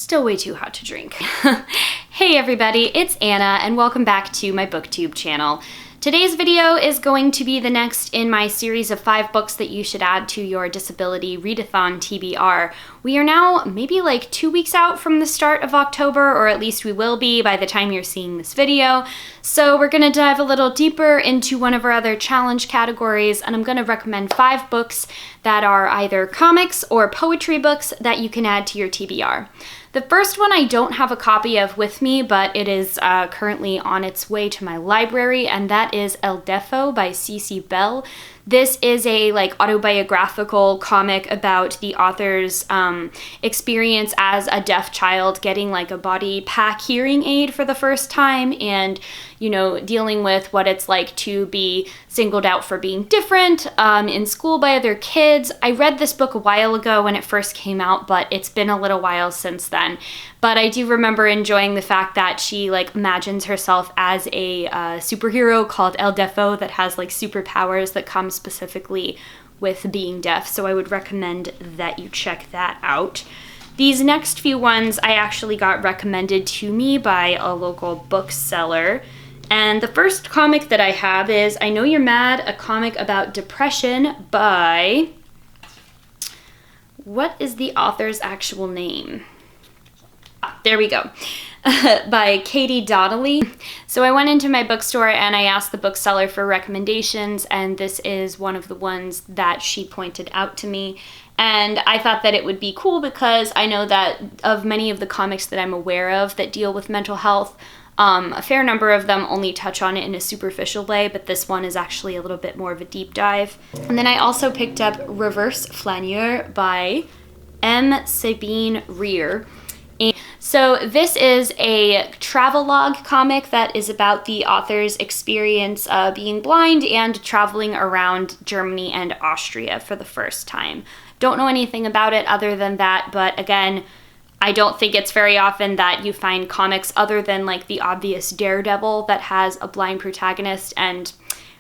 Still way too hot to drink. Hey everybody, it's Anna and welcome back to my BookTube channel. Today's video is going to be the next in my series of 5 books that you should add to your disability readathon TBR. We are now maybe like 2 weeks out from the start of October, or at least we will be by the time you're seeing this video. So we're gonna dive a little deeper into one of our other challenge categories, and I'm gonna recommend 5 books that are either comics or poetry books that you can add to your TBR. The first one I don't have a copy of with me, but it is currently on its way to my library, and that is Readathon by C.C. Bell. This is a autobiographical comic about the author's experience as a deaf child getting a body pack hearing aid for the first time, and dealing with what it's like to be singled out for being different in school by other kids. I read this book a while ago when it first came out, but it's been a little while since then. But I do remember enjoying the fact that she imagines herself as a superhero called Readathon that has superpowers that come specifically with being deaf. So I would recommend that you check that out. These next few ones I actually got recommended to me by a local bookseller. And the first comic that I have is I Know You're Mad, a comic about depression by... what is the author's actual name? There we go. By Katie Donnelly. So I went into my bookstore and I asked the bookseller for recommendations, and this is one of the ones that she pointed out to me. And I thought that it would be cool because I know that of many of the comics that I'm aware of that deal with mental health, a fair number of them only touch on it in a superficial way, but this one is actually a little bit more of a deep dive. And then I also picked up Reverse Flaneur by M. Sabine Rear. So this is a travelogue comic that is about the author's experience being blind and traveling around Germany and Austria for the first time. Don't know anything about it other than that, but again, I don't think it's very often that you find comics other than the obvious Daredevil that has a blind protagonist, and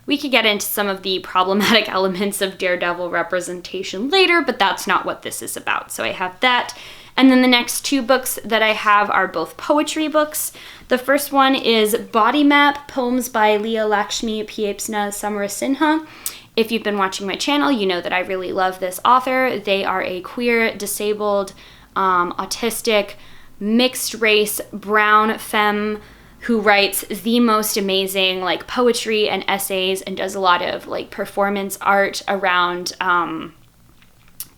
we could get into some of the problematic elements of Daredevil representation later, but that's not what this is about. So I have that. And then the next 2 books that I have are both poetry books. The first one is Body Map, Poems by Leah Lakshmi Piepzna Samarasinha. If you've been watching my channel, you know that I really love this author. They are a queer, disabled, autistic, mixed race, brown femme who writes the most amazing poetry and essays and does a lot of performance art around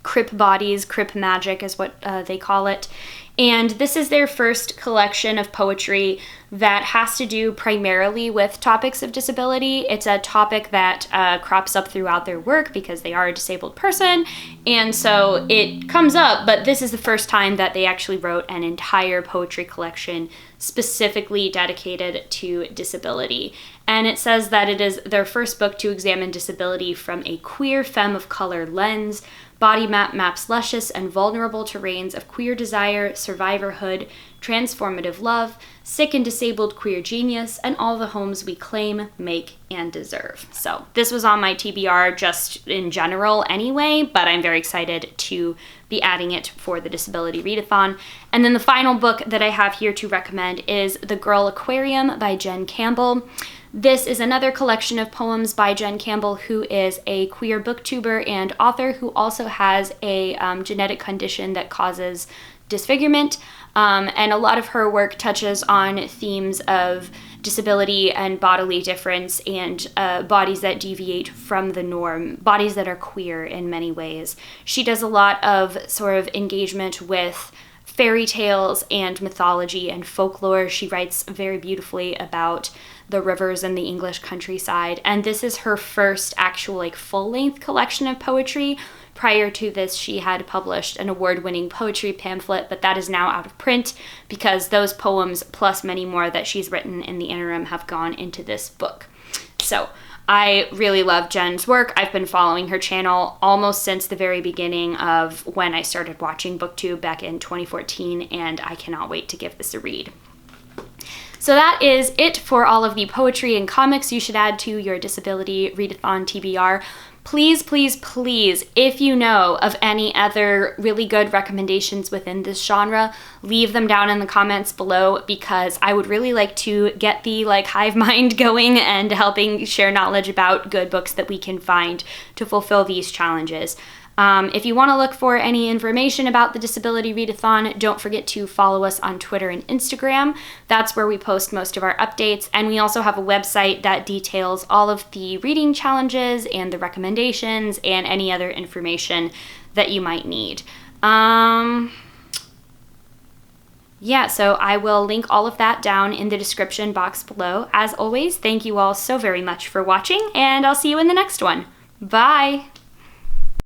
crip bodies. Crip magic is what they call it. And this is their first collection of poetry that has to do primarily with topics of disability. It's a topic that crops up throughout their work because they are a disabled person, and so it comes up, but this is the first time that they actually wrote an entire poetry collection specifically dedicated to disability. And it says that it is their first book to examine disability from a queer femme of color lens. Body Map maps luscious and vulnerable terrains of queer desire, survivorhood, transformative love, sick and disabled queer genius, and all the homes we claim, make, and deserve. So this was on my TBR just in general anyway, but I'm very excited to be adding it for the Disability Readathon. And then the final book that I have here to recommend is The Girl Aquarium by Jen Campbell. This is another collection of poems by Jen Campbell, who is a queer booktuber and author who also has a genetic condition that causes disfigurement. And a lot of her work touches on themes of disability and bodily difference and bodies that deviate from the norm, bodies that are queer in many ways. She does a lot of sort of engagement with fairy tales and mythology and folklore. She writes very beautifully about the rivers and the English countryside, and this is her first actual full-length collection of poetry. Prior to this, she had published an award-winning poetry pamphlet, but that is now out of print because those poems, plus many more that she's written in the interim, have gone into this book. So I really love Jen's work. I've been following her channel almost since the very beginning of when I started watching BookTube back in 2014, and I cannot wait to give this a read. So that is it for all of the poetry and comics you should add to your Disability Readathon TBR. Please, please, please, if you know of any other really good recommendations within this genre, leave them down in the comments below, because I would really like to get the hive mind going and helping share knowledge about good books that we can find to fulfill these challenges. If you want to look for any information about the Disability Readathon, don't forget to follow us on Twitter and Instagram. That's where we post most of our updates, and we also have a website that details all of the reading challenges and the recommendations and any other information that you might need. Yeah, so I will link all of that down in the description box below. As always, thank you all so very much for watching, and I'll see you in the next one. Bye!